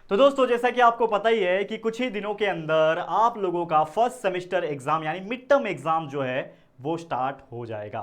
तो दोस्तों जैसा कि आपको पता ही है कि कुछ ही दिनों के अंदर आप लोगों का फर्स्ट सेमेस्टर एग्जाम यानी मिड टर्म एग्जाम जो है वो स्टार्ट हो जाएगा।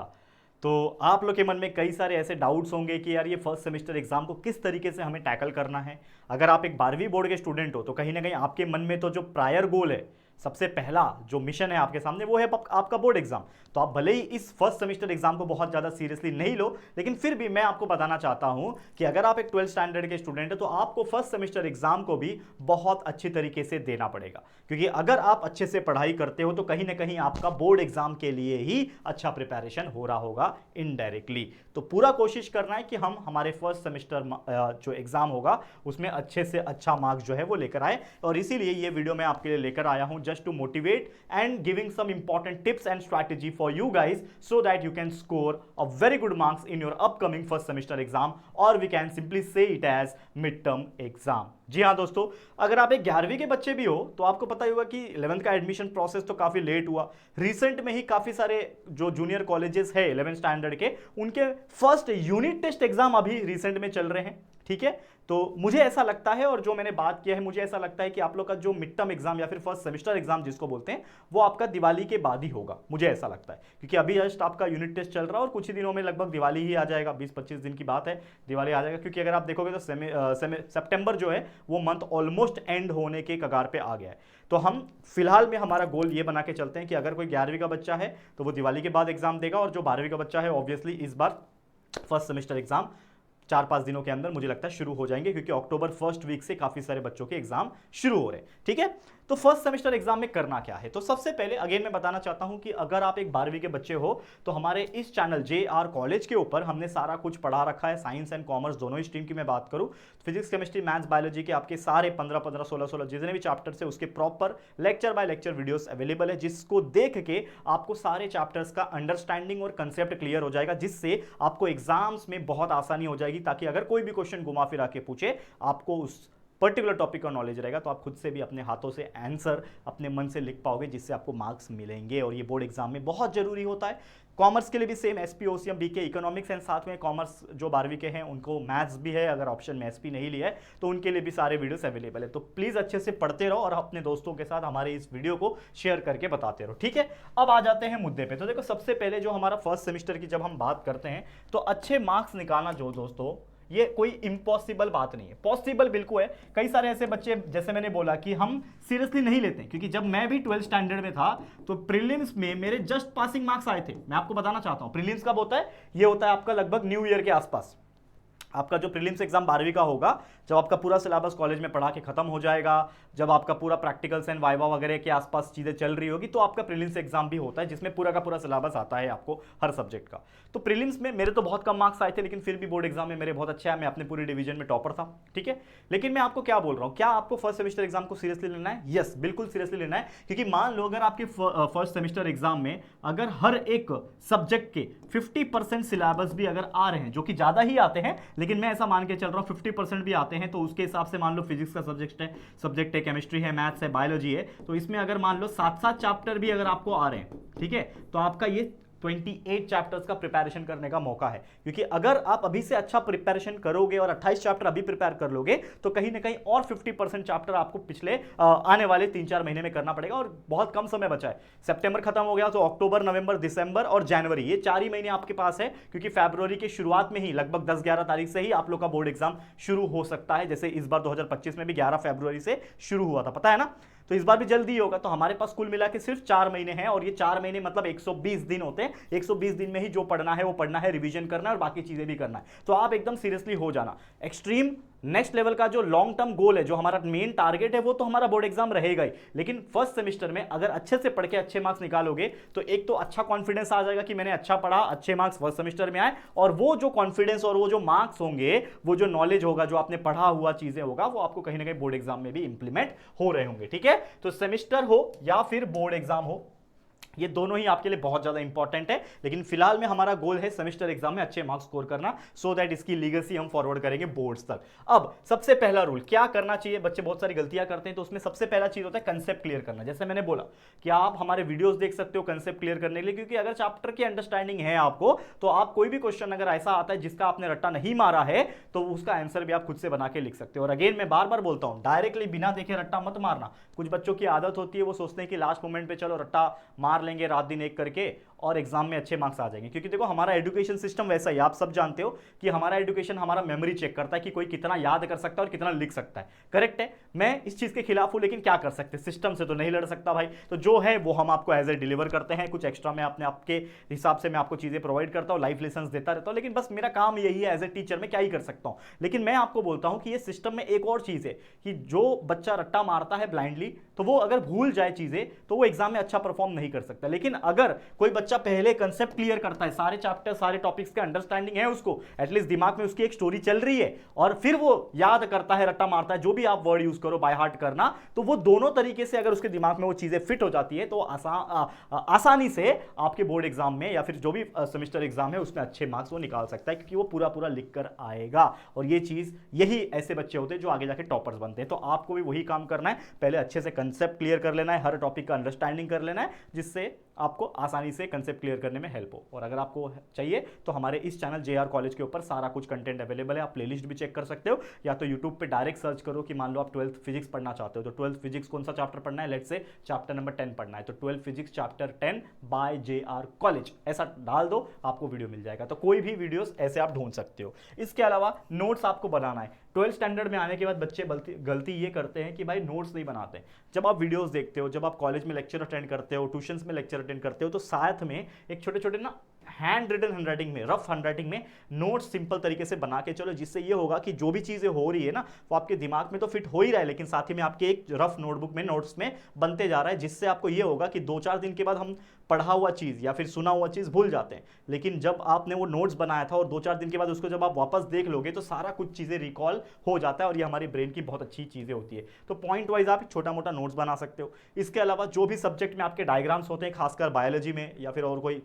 तो आप लोग के मन में कई सारे ऐसे डाउट्स होंगे कि यार ये फर्स्ट सेमेस्टर एग्जाम को किस तरीके से हमें टैकल करना है। अगर आप एक 12वीं बोर्ड के स्टूडेंट हो तो कहीं ना कहीं आपके मन में तो जो प्रायर गोल है, सबसे पहला जो मिशन है आपके सामने वो है आपका बोर्ड एग्जाम। तो आप भले ही इस फर्स्ट सेमेस्टर एग्जाम को बहुत ज़्यादा सीरियसली नहीं लो, लेकिन फिर भी मैं आपको बताना चाहता हूं कि अगर आप एक 12th स्टैंडर्ड के स्टूडेंट है तो आपको फर्स्ट सेमेस्टर एग्जाम को भी बहुत अच्छी तरीके से देना पड़ेगा। क्योंकि अगर आप अच्छे से पढ़ाई करते हो तो कहीं ना कहीं आपका बोर्ड एग्जाम के लिए ही अच्छा प्रिपरेशन हो रहा होगा इनडायरेक्टली। तो पूरा कोशिश करना है कि हम हमारे फर्स्ट सेमेस्टर जो एग्जाम होगा उसमें अच्छे से अच्छा मार्क्स जो है वो लेकर आए। और इसीलिए ये वीडियो मैं आपके लिए लेकर आया हूं just to motivate and giving some important tips and strategy for you guys so that you can score a very good marks in your upcoming first semester exam, or we can simply say it as midterm exam। जी हाँ दोस्तों, अगर आप एक 11वीं के बच्चे भी हो तो आपको पता ही होगा कि 11th का एडमिशन प्रोसेस तो काफी लेट हुआ। रिसेंट में ही काफी सारे जो जूनियर कॉलेजेस है 11th स्टैंडर्ड के, उनके फर्स्ट यूनिट टेस्ट एग्जाम अभी रिसेंट में चल रहे हैं। ठीक है, तो मुझे ऐसा लगता है और जो मैंने बात किया है मुझे ऐसा लगता है कि आप लोग का जो मिड टर्म एग्जाम या फिर फर्स्ट सेमेस्टर एग्जाम जिसको बोलते हैं वो आपका दिवाली के बाद ही होगा, मुझे ऐसा लगता है। क्योंकि अभी जस्ट आपका यूनिट टेस्ट चल रहा है और कुछ ही दिनों में लगभग दिवाली ही आ जाएगा, 20-25 दिन की बात है, दिवाली आ जाएगा। क्योंकि अगर आप देखोगे तो सितंबर जो है वो मंथ ऑलमोस्ट एंड होने के कगार पे आ गया है। तो हम फिलहाल में हमारा गोल ये बना के चलते हैं कि अगर कोई 11वीं का बच्चा है तो वो दिवाली के बाद एग्जाम देगा, और जो 12वीं का बच्चा है ऑब्वियसली इस बार फर्स्ट सेमेस्टर एग्जाम 4-5 दिनों के अंदर मुझे लगता है शुरू हो जाएंगे, क्योंकि अक्टूबर फर्स्ट वीक से काफी सारे बच्चों के एग्जाम शुरू हो रहे हैं। ठीक है, तो फर्स्ट सेमेस्टर एग्जाम में करना क्या है, तो सबसे पहले अगेन मैं बताना चाहता हूं कि अगर आप एक 12वीं के बच्चे हो तो हमारे इस चैनल JR कॉलेज के ऊपर हमने सारा कुछ पढ़ा रखा है। साइंस एंड कॉमर्स दोनों ही स्ट्रीम की मैं बात करूं, फिजिक्स केमिस्ट्री मैथ्स बायोलॉजी के आपके सारे 15-15 16-16 जितने भी चैप्टर्स है उसके proper lecture by lecture videos available है, जिसको देख के आपको सारे चैप्टर्स का अंडरस्टैंडिंग और कंसेप्ट क्लियर हो जाएगा, जिससे आपको एग्जाम्स में बहुत आसानी हो जाएगी। ताकि अगर कोई भी क्वेश्चन घुमा फिरा के पूछे आपको उस पर्टिकुलर टॉपिक का नॉलेज रहेगा, तो आप खुद से भी अपने हाथों से आंसर अपने मन से लिख पाओगे, जिससे आपको मार्क्स मिलेंगे। और ये बोर्ड एग्जाम में बहुत जरूरी होता है। कॉमर्स के लिए भी same, SP OCM BK economics and साथ में कॉमर्स जो 12वीं के हैं उनको मैथ्स भी है, अगर ऑप्शन में एसपी नहीं लिया है तो उनके लिए भी सारे वीडियोस अवेलेबल है। तो प्लीज अच्छे से पढ़ते रहो और अपने दोस्तों के साथ हमारे इस वीडियो को शेयर करके बताते रहो। ठीक है, अब आ जाते हैं मुद्दे पे। तो देखो, सबसे पहले जो हमारा फर्स्ट सेमेस्टर की जब हम बात करते हैं तो अच्छे मार्क्स निकालना जो दोस्तों ये कोई इम्पॉसिबल बात नहीं है, पॉसिबल बिल्कुल है। कई सारे ऐसे बच्चे, जैसे मैंने बोला कि हम सीरियसली नहीं लेते, क्योंकि जब मैं भी 12th स्टैंडर्ड में था तो प्रीलिम्स में मेरे जस्ट पासिंग मार्क्स आए थे। मैं आपको बताना चाहता हूं प्रीलिम्स कब होता है, ये होता है आपका लगभग न्यू ईयर के आसपास। आपका जो प्रीलिम्स एग्जाम 12वीं का होगा, जब आपका पूरा सिलेबस कॉलेज में पढ़ा के खत्म हो जाएगा, जब आपका पूरा प्रैक्टिकल्स एंड वाइवा वगैरह के आसपास चीजें चल रही होगी, तो आपका प्रीलिम्स एग्जाम भी होता है जिसमें पूरा का पूरा सिलेबस आता है आपको हर सब्जेक्ट का। तो प्रीलिम्स में मेरे तो बहुत कम मार्क्स आए थे, लेकिन फिर भी बोर्ड एग्जाम में मेरे बहुत अच्छे आए, मैं अपने पूरे डिवीजन में टॉपर था। ठीक है, लेकिन मैं आपको क्या बोल रहा हूं, क्या आपको फर्स्ट सेमेस्टर एग्जाम को सीरियसली लेना है? यस, बिल्कुल सीरियसली लेना है। क्योंकि मान लो अगर आपके फर्स्ट सेमेस्टर एग्जाम में अगर हर एक सब्जेक्ट के 50% सिलेबस भी अगर आ रहे हैं, जो कि ज्यादा ही आते हैं, लेकिन मैं ऐसा मान के चल रहा हूं 50% भी आते हैं, तो उसके हिसाब से मान लो फिजिक्स का सब्जेक्ट है, केमिस्ट्री है, मैथ्स है, बायोलॉजी है, तो इसमें अगर मान लो 7-7 चैप्टर भी अगर आपको आ रहे हैं, ठीक है, तो आपका ये 28 चैप्टर्स का प्रिपरेशन करने का मौका है। क्योंकि अगर आप अभी से अच्छा प्रिपरेशन करोगे और 28 चैप्टर अभी प्रिपेयर कर लोगे तो कहीं ना कहीं और 50% चैप्टर आपको पिछले आने वाले 3-4 महीने में करना पड़ेगा। और बहुत कम समय बचा है, सितंबर खत्म हो गया तो अक्टूबर, नवंबर, दिसंबर और जनवरी, ये 4 ही महीने आपके पास है। क्योंकि फरवरी के शुरुआत में ही लगभग 10-11 तारीख से ही आप लोग का बोर्ड एग्जाम शुरू हो सकता है, जैसे इस बार 2025 में भी 11 फरवरी से शुरू हुआ था, पता है ना। तो इस बार भी जल्दी ही होगा। तो हमारे पास कुल मिला के सिर्फ 4 महीने हैं, और ये 4 महीने मतलब 120 दिन होते हैं। 120 दिन में ही जो पढ़ना है वो पढ़ना है, रिवीजन करना है और बाकी चीजें भी करना है। तो आप एकदम सीरियसली हो जाना। एक्सट्रीम नेक्स्ट लेवल का जो लॉन्ग टर्म गोल है, जो हमारा मेन टारगेट है, वो तो हमारा बोर्ड एग्जाम रहेगा ही। लेकिन फर्स्ट सेमेस्टर में अगर अच्छे से पढ़ के अच्छे मार्क्स निकालोगे तो एक तो अच्छा कॉन्फिडेंस आ जाएगा कि मैंने अच्छा पढ़ा, अच्छे मार्क्स फर्स्ट सेमेस्टर में आए, और वो जो कॉन्फिडेंस और वो जो मार्क्स होंगे, वो जो नॉलेज होगा, जो आपने पढ़ा हुआ चीजें होगा, वो आपको कहीं ना कहीं बोर्ड एग्जाम में भी इंप्लीमेंट हो रहे होंगे। ठीक है, तो सेमेस्टर हो या फिर बोर्ड एग्जाम हो, ये दोनों ही आपके लिए बहुत ज्यादा इंपॉर्टेंट है, लेकिन फिलहाल में हमारा गोल है सेमेस्टर एग्जाम में अच्छे मार्क्स स्कोर करना, सो दैट इसकी लीगेसी हम फॉरवर्ड करेंगे बोर्ड्स तक। अब सबसे पहला रूल क्या करना चाहिए, बच्चे बहुत सारी गलतियां करते हैं, तो उसमें सबसे पहला चीज होता है कंसेप्ट क्लियर करना। जैसे मैंने बोला कि आप हमारे वीडियोस देख सकते हो कंसेप्ट क्लियर करने के लिए, क्योंकि अगर चैप्टर की अंडरस्टैंडिंग है आपको, तो आप कोई भी क्वेश्चन अगर ऐसा आता है जिसका आपने रट्टा नहीं मारा है, तो उसका आंसर भी आप खुद से बना के लिख सकते हो। और अगेन मैं बार बार बोलता हूं, डायरेक्टली बिना देखे रट्टा मत मारना। कुछ बच्चों की आदत होती है, वो सोचते हैं कि लास्ट मोमेंट पे चलो रट्टा मार लेंगे रात दिन एक करके और एग्जाम में अच्छे मार्क्स आ जाएंगे। क्योंकि देखो हमारा एजुकेशन सिस्टम वैसा ही, आप सब जानते हो कि हमारा एजुकेशन हमारा मेमोरी चेक करता है कि कोई कितना याद कर सकता है और कितना लिख सकता है। करेक्ट है, मैं इस चीज के खिलाफ हूं, लेकिन क्या कर सकते, सिस्टम से तो नहीं लड़ सकता भाई। तो जो है वो हम आपको एज ए डिलीवर करते हैं, कुछ एक्स्ट्रा में अपने आपके हिसाब से मैं आपको चीजें प्रोवाइड करता हूं, लाइफ लेसन देता रहता हूं, लेकिन बस मेरा काम यही है एज ए टीचर, मैं क्या ही कर सकता हूं। लेकिन मैं आपको बोलता हूं कि ये सिस्टम में एक और चीज है कि जो बच्चा रट्टा मारता है ब्लाइंडली, तो वो अगर भूल जाए चीजें तो वो एग्जाम में अच्छा परफॉर्म नहीं कर सकता। लेकिन अगर कोई बच्चा पहले कंसेप्ट क्लियर करता है, सारे चैप्टर सारे टॉपिक्स के अंडरस्टैंडिंग है उसको, एटलीस्ट दिमाग में उसकी एक स्टोरी चल रही है, और फिर वो याद करता है, रट्टा मारता है, जो भी आप वर्ड यूज करो बाय हार्ट करना, तो वो दोनों तरीके से अगर उसके दिमाग में वो चीजें फिट हो जाती है, तो आसानी से आपके बोर्ड एग्जाम में या फिर जो भी सेमेस्टर एग्जाम है उसमें अच्छे मार्क्स वो निकाल सकता है, क्योंकि वो पूरा पूरा लिख कर आएगा। और ये चीज, यही ऐसे बच्चे होते हैं जो आगे जाके टॉपर्स बनते हैं। तो आपको भी वही काम करना है, पहले अच्छे से कंसेप्ट क्लियर कर लेना है, हर टॉपिक का अंडरस्टैंडिंग कर लेना है, जिससे आपको आसानी से कंसेप्ट क्लियर करने में हेल्प हो। और अगर आपको चाहिए तो हमारे इस चैनल जेआर कॉलेज के ऊपर सारा कुछ कंटेंट अवेलेबल है, आप प्लेलिस्ट भी चेक कर सकते हो, या तो यूट्यूब पे डायरेक्ट सर्च करो कि मान लो आप 12th फिजिक्स पढ़ना चाहते हो, तो 12th फिजिक्स कौन सा चैप्टर पढ़ना है, लेट्स से चैप्टर नंबर 10 पढ़ना है, तो 12th physics chapter 10 by JR college ऐसा डाल दो, आपको वीडियो मिल जाएगा। तो कोई भी वीडियोस ऐसे आप ढूंढ सकते हो। इसके अलावा नोट्स आपको बनाना है। 12th स्टैंडर्ड में आने के बाद बच्चे गलती ये करते हैं कि भाई नोट्स नहीं बनाते। जब आप वीडियोस देखते हो, जब आप कॉलेज में लेक्चर अटेंड करते हो, ट्यूशंस में लेक्चर अटेंड करते हो, तो साथ में एक छोटे छोटे ना हैंड रिटन हैंडराइटिंग में, रफ हैंडराइटिंग में नोट्स सिंपल तरीके से बना के चलो, जिससे ये होगा कि जो भी चीजें हो रही है ना वो आपके दिमाग में तो फिट हो ही रहा है, लेकिन साथ ही में आपके एक रफ नोटबुक में नोट्स में बनते जा रहा है, जिससे आपको ये होगा कि 2-4 दिन के बाद हम पढ़ा हुआ चीज या फिर सुना हुआ चीज भूल जाते हैं। लेकिन जब आपने वो नोट्स बनाया था और 2-4 दिन के बाद उसको जब आप वापस देख लोगे तो सारा कुछ चीजें रिकॉल हो जाता है, और ये हमारी ब्रेन की बहुत अच्छी चीजें होती है। तो पॉइंट वाइज आप छोटा मोटा नोट्स बना सकते हो। इसके अलावा जो भी सब्जेक्ट में आपके डायग्राम्स होते हैं, खासकर बायोलॉजी में या फिर और कोई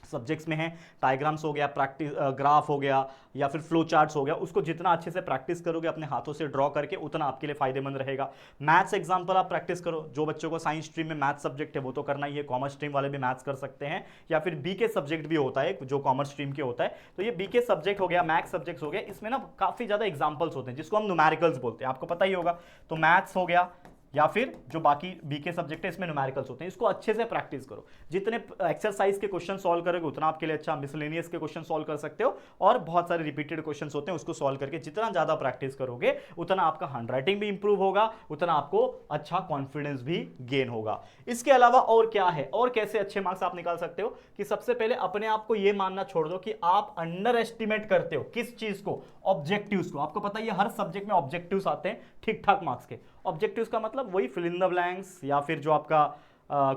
सब्जेक्ट्स में है, डायग्राम्स हो गया, प्रैक्टिस ग्राफ हो गया, या फिर फ्लो चार्ट्स हो गया, उसको जितना अच्छे से प्रैक्टिस करोगे अपने हाथों से ड्रॉ करके, उतना आपके लिए फायदेमंद रहेगा। मैथ्स एग्जांपल आप प्रैक्टिस करो, जो बच्चों को साइंस स्ट्रीम में मैथ्स सब्जेक्ट है वो तो करना ही है, कॉमर्स स्ट्रीम वाले भी मैथ्स कर सकते हैं, या फिर बीके सब्जेक्ट भी होता है जो कॉमर्स स्ट्रीम के होता है। तो ये बीके सब्जेक्ट हो गया, मैथ्स सब्जेक्ट हो गया, इसमें ना काफी ज्यादा एग्जाम्पल्स होते हैं जिसको हम न्यूमेरिकल्स बोलते हैं, आपको पता ही होगा। तो मैथ्स हो गया या फिर जो बाकी बीके सब्जेक्ट है इसमें न्यूमेरिकल्स होते हैं, इसको अच्छे से प्रैक्टिस करो। जितने एक्सरसाइज के क्वेश्चन सॉल्व करोगे उतना आपके लिए अच्छा, मिसलेनियस के क्वेश्चन सॉल्व कर सकते हो, और बहुत सारे रिपीटेड क्वेश्चन होते हैं उसको सॉल्व करके जितना ज्यादा प्रैक्टिस करोगे उतना आपका हैंडराइटिंग भी इंप्रूव होगा, उतना आपको अच्छा कॉन्फिडेंस भी गेन होगा। इसके अलावा और क्या है, और कैसे अच्छे मार्क्स आप निकाल सकते हो, कि सबसे पहले अपने आप को यह मानना छोड़ दो कि आप अंडर एस्टिमेट करते हो किस चीज को, ऑब्जेक्टिव्स को। आपको पता है हर सब्जेक्ट में ऑब्जेक्टिव्स आते हैं ठीक ठाक मार्क्स के। ऑब्जेक्टिव्स का मतलब वही फिल इन द ब्लैंक्स, या फिर जो आपका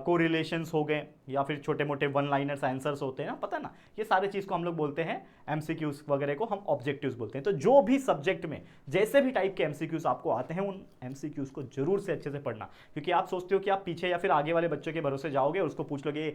कोरिलेशंस हो गए, या फिर छोटे मोटे वन लाइनर्स आंसर्स होते हैं ना, पता है ना, ये सारे चीज़ को हम लोग बोलते हैं एमसीक्यूज वगैरह को हम ऑब्जेक्टिव्स बोलते हैं। तो जो भी सब्जेक्ट में जैसे भी टाइप के एमसीक्यूज आपको आते हैं उन एमसीक्यूज को जरूर से अच्छे से पढ़ना, क्योंकि आप सोचते हो कि आप पीछे या फिर आगे वाले बच्चों के भरोसे जाओगे, उसको पूछ लोगे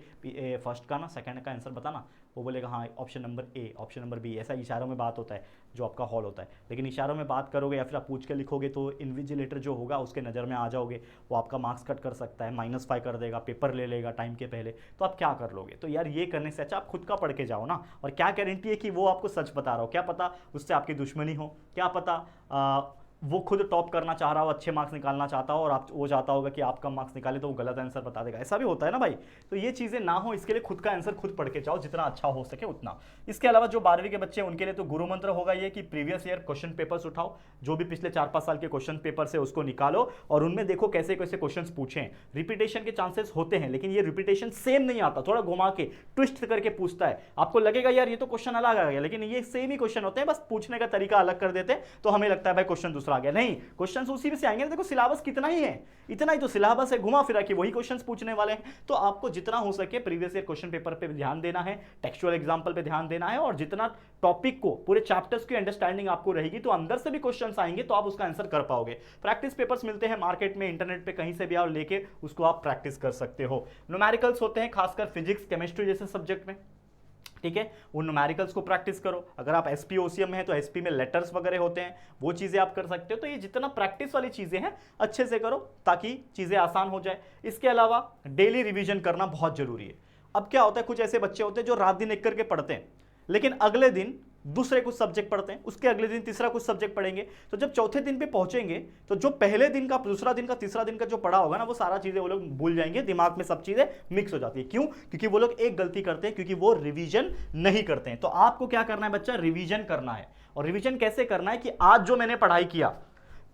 फर्स्ट का ना सेकंड का आंसर बताना, वो बोलेगा हाँ option number A, option number B, ऐसा इशारों में बात होता है जो आपका हॉल होता है। लेकिन इशारों में बात करोगे या फिर आप पूछ के लिखोगे तो इन्विजिलेटर जो होगा उसके नज़र में आ जाओगे, वो आपका मार्क्स कट कर सकता है, -5 कर देगा, पेपर ले लेगा टाइम के पहले, तो आप क्या कर लोगे। तो यार ये करने से अच्छा आप खुद का पढ़ के जाओ ना, और क्या गारंटी है कि वो आपको सच बता रहा हो, क्या पता उससे आपकी दुश्मनी हो, क्या पता वो खुद टॉप करना चाह रहा हो, अच्छे मार्क्स निकालना चाहता हो, और आप वो चाहता होगा कि आप कम मार्क्स निकाले तो वो गलत आंसर बता देगा, ऐसा भी होता है ना भाई। तो ये चीज़ें ना हो, इसके लिए खुद का आंसर खुद पढ़ के जाओ, जितना अच्छा हो सके उतना। इसके अलावा जो 12वीं के बच्चे हैं उनके लिए तो गुरु मंत्र होगा ये कि प्रीवियस ईयर क्वेश्चन पेपर्स उठाओ, जो भी पिछले 4-5 साल के क्वेश्चन पेपर है उसको निकालो, और उनमें देखो कैसे कैसे क्वेश्चन पूछें। रिपीटेशन के चांसेस होते हैं, लेकिन ये रिपीटेशन सेम नहीं आता, थोड़ा घुमा के ट्विस्ट करके पूछता है। आपको लगेगा यार ये तो क्वेश्चन अलग आ गया, लेकिन ये सेम ही क्वेश्चन होते हैं, बस पूछने का तरीका अलग कर देते हैं, तो हमें लगता है भाई क्वेश्चन दूसरा दूसरा आ गया, नहीं, क्वेश्चंस उसी में से आएंगे। देखो सिलेबस कितना ही है, इतना ही तो सिलेबस है, घुमा फिरा के वही क्वेश्चंस पूछने वाले हैं। तो आपको जितना हो सके प्रीवियस ईयर क्वेश्चन पेपर पे ध्यान देना है, टेक्सचुअल एग्जांपल पे ध्यान देना है, और जितना टॉपिक को पूरे चैप्टर्स की अंडरस्टैंडिंग आपको रहेगी तो अंदर से भी क्वेश्चंस आएंगे तो आप उसका आंसर कर पाओगे। प्रैक्टिस पेपर्स मिलते हैं मार्केट में, इंटरनेट पे कहीं से भी आप लेके उसको आप प्रैक्टिस कर सकते हो। न्यूमेरिकल्स होते हैं खासकर फिजिक्स केमिस्ट्री जैसे सब्जेक्ट में, ठीक है, उन न्यूमेरिकल्स को प्रैक्टिस करो। अगर आप एसपी ओसीएम में है तो एसपी में लेटर्स वगैरह होते हैं, वो चीजें आप कर सकते हो। तो ये जितना प्रैक्टिस वाली चीजें हैं अच्छे से करो ताकि चीजें आसान हो जाए। इसके अलावा डेली रिवीजन करना बहुत जरूरी है। अब क्या होता है, कुछ ऐसे बच्चे होते हैं जो रात दिन एक करके पढ़ते हैं, लेकिन अगले दिन दूसरे कुछ सब्जेक्ट पढ़ते हैं, उसके अगले दिन तीसरा कुछ सब्जेक्ट पढ़ेंगे, तो जब चौथे दिन पे पहुंचेंगे तो जो पहले दिन का, दूसरा दिन का, तीसरा दिन का जो पढ़ा होगा ना, वो सारा चीजें वो लोग भूल जाएंगे, दिमाग में सब चीजें मिक्स हो जाती है। क्यों? क्योंकि वो लोग एक गलती करते हैं, क्योंकि वो रिवीजन नहीं करते हैं। तो आपको क्या करना है बच्चा, रिवीजन करना है। और रिवीजन कैसे करना है कि आज जो मैंने पढ़ाई किया,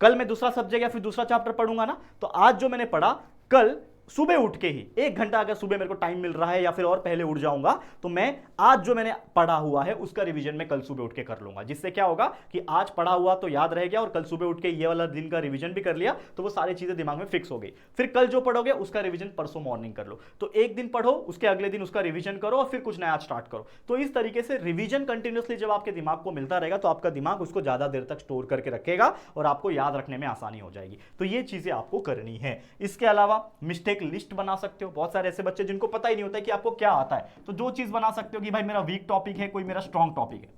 कल मैं दूसरा सब्जेक्ट या फिर दूसरा चैप्टर पढ़ूंगा ना, तो आज जो मैंने पढ़ा कल सुबह उठ के ही 1 घंटा अगर सुबह मेरे को टाइम मिल रहा है या फिर और पहले उठ जाऊंगा, तो मैं आज जो मैंने पढ़ा हुआ है उसका रिवीजन मैं कल सुबह उठ के कर लूंगा। जिससे क्या होगा कि आज पढ़ा हुआ तो याद रह गया और कल सुबह उठ के ये वाला दिन का रिवीजन भी कर लिया, तो वो सारी चीजें दिमाग में फिक्स हो गई। फिर कल जो पढ़ोगे उसका रिवीजन परसों मॉर्निंग कर लो। तो एक दिन पढ़ो, उसके अगले दिन उसका रिवीजन करो और फिर कुछ नया स्टार्ट करो। तो इस तरीके से रिवीजन कंटिन्यूअसली जब आपके दिमाग को मिलता रहेगा तो आपका दिमाग उसको ज्यादा देर तक स्टोर करके रखेगा और आपको याद रखने में आसानी हो जाएगी। तो ये चीजें आपको करनी है। इसके अलावा मिस्टेक लिस्ट बना सकते हो। बहुत सारे ऐसे बच्चे जिनको पता ही नहीं होता है कि आपको क्या आता है, तो जो चीज बना सकते हो कि भाई मेरा वीक टॉपिक है, कोई मेरा स्ट्रॉन्ग टॉपिक है,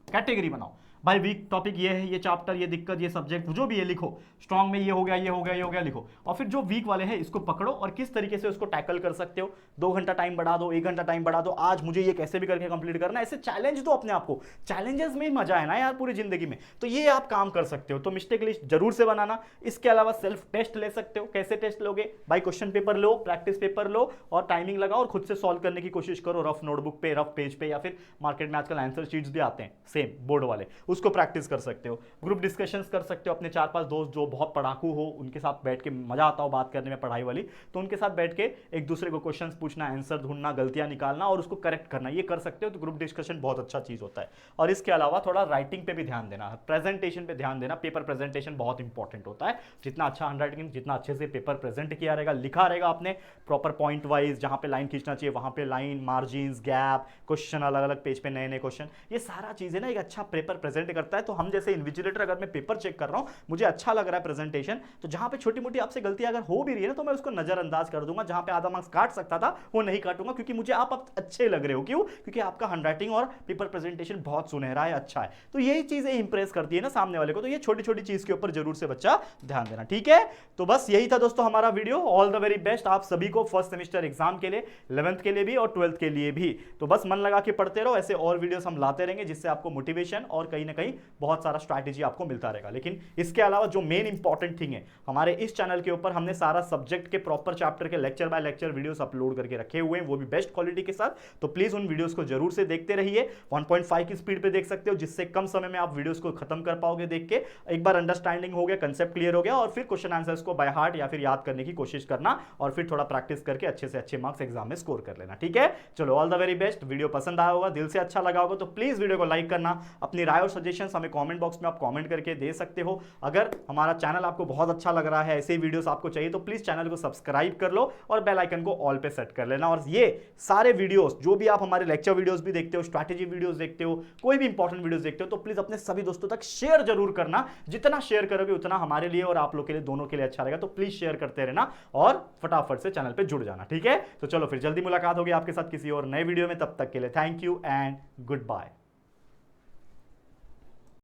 कैटेगरी बनाओ। भाई वीक टॉपिक ये है, ये चैप्टर, ये दिक्कत, ये सब्जेक्ट, जो भी है लिखो। स्ट्रॉन्ग में ये हो गया, ये हो गया, ये हो गया, लिखो। और फिर जो वीक वाले हैं इसको पकड़ो और किस तरीके से उसको टैकल कर सकते हो। 2 घंटा टाइम बढ़ा दो, 1 घंटा टाइम बढ़ा दो, आज मुझे ये कैसे भी करके कंप्लीट करना है। ऐसे चैलेंज दो अपने आप को। चैलेंजेस में ही मजा है ना यार पूरी जिंदगी में। तो ये आप काम कर सकते हो। तो मिस्टेक लिस्ट जरूर से बनाना। इसके अलावा सेल्फ टेस्ट ले सकते हो। कैसे टेस्ट लोगे भाई? क्वेश्चन पेपर लो, प्रैक्टिस पेपर लो और टाइमिंग लगाओ और खुद से सॉल्व करने की कोशिश करो। रफ नोटबुक पे, रफ पेज पे, या फिर मार्केट में आजकल आंसर शीट्स भी आते हैं सेम बोर्ड वाले, उसको प्रैक्टिस कर सकते हो। ग्रुप डिस्कशंस कर सकते हो। अपने 4-5 दोस्त जो बहुत पढ़ाकू हो उनके साथ बैठ के, मजा आता हो बात करने में पढ़ाई वाली, तो उनके साथ बैठ के एक दूसरे को क्वेश्चंस पूछना, आंसर ढूंढना, गलतियां निकालना और उसको करेक्ट करना, ये कर सकते हो। तो ग्रुप डिस्कशन बहुत अच्छा चीज होता है। और इसके अलावा थोड़ा राइटिंग पे भी ध्यान देना, प्रेजेंटेशन पे ध्यान देना। पेपर प्रेजेंटेशन बहुत इंपॉर्टेंट होता है। जितना अच्छा हैंडराइटिंग, जितना अच्छे से पेपर प्रेजेंट किया रहेगा, लिखा रहेगा आपने प्रॉपर पॉइंट वाइज, जहां पे लाइन खींचना चाहिए वहां पे लाइन, मार्जिन्स, गैप, क्वेश्चन अलग अलग पेज पे, नए नए क्वेश्चन, ये सारा चीजें ना एक अच्छा पेपर प्रेजेंट करता है। तो हम जैसे इन्विजिलेटर, अगर मैं पेपर चेक कर रहा हूं, मुझे अच्छा लग रहा है प्रेजेंटेशन, तो जहां पे छोटी मोटी आपसे गलतियां अगर हो भी रही है ना, तो मैं उसको नजरअंदाज कर दूंगा। जहां पे आधा मार्क्स काट सकता था वो नहीं काटूंगा, क्योंकि मुझे आप अच्छे लग रहे हो। क्यों? क्योंकि आपका हैंडराइटिंग और पेपर प्रेजेंटेशन बहुत सुनहरा है, अच्छा है। तो यही चीजें इंप्रेस करती है ना सामने वाले को। तो ये छोटी छोटी चीज के ऊपर जरूर से बच्चा ध्यान देना, ठीक है? तो बस यही था दोस्तों हमारा video. All the very best आप सभी को फर्स्ट सेमेस्टर एग्जाम के लिए, 11th के लिए भी और 12th के लिए भी। तो बस मन लगा के पढ़ते रहो। ऐसे और वीडियोस हम लाते रहेंगे जिससे आपको मोटिवेशन और कहीं ना कहीं बहुत सारा स्ट्रैटेजी आपको मिलता रहेगा। लेकिन इसके अलावा जो मेन इंपॉर्टेंट थिंग है, हमारे इस चैनल के ऊपर हमने सारा सब्जेक्ट के प्रॉपर चैप्टर के lecture by lecture videos upload करके रखे हुए हैं, वो भी बेस्ट क्वालिटी के साथ। तो प्लीज उन वीडियोस को जरूर से देखते रहिए। 1.5 की स्पीड पे देख सकते हो, जिससे कम समय में आप वीडियोस को खत्म कर पाओगे देख के। एक बार अंडरस्टैंडिंग हो गया, कंसेप्ट क्लियर हो गया, और फिर क्वेश्चन आंसर्स को बाय हार्ट या फिर याद करने की कोशिश करना, और फिर थोड़ा प्रैक्टिस करके अच्छे से अच्छे मार्क्स एग्जाम में स्कोर कर लेना, ठीक है? चलो, all the very best. Video पसंद आया होगा, दिल से अच्छा लगा होगा, तो प्लीज वीडियो को लाइक करना। अपनी राय और सजेशंस हमें कमेंट बॉक्स में आप कमेंट करके दे सकते हो। अगर हमारा चैनल आपको बहुत अच्छा लग रहा है, ऐसे वीडियोस आपको चाहिए, तो प्लीज चैनल को सब्सक्राइब कर लो और बेल आइकन को ऑल पे सेट कर लेना। और ये सारे वीडियोस, जो भी आप हमारे लेक्चर वीडियोस भी देखते हो, स्ट्रैटेजी वीडियोस देखते हो, कोई भी इंपॉर्टेंट वीडियोस देखते हो, तो प्लीज अपने सभी दोस्तों तक शेयर जरूर करना। जितना शेयर करोगे उतना हमारे लिए और आप लोग के लिए, दोनों के लिए अच्छा रहेगा। तो प्लीज शेयर करते रहना और फटाफट से चैनल पे जुड़ जाना, ठीक है? तो चलो फिर जल्दी मुलाकात होगी आपके साथ किसी और नए वीडियो में। तब तक के लिए thank you and good bye.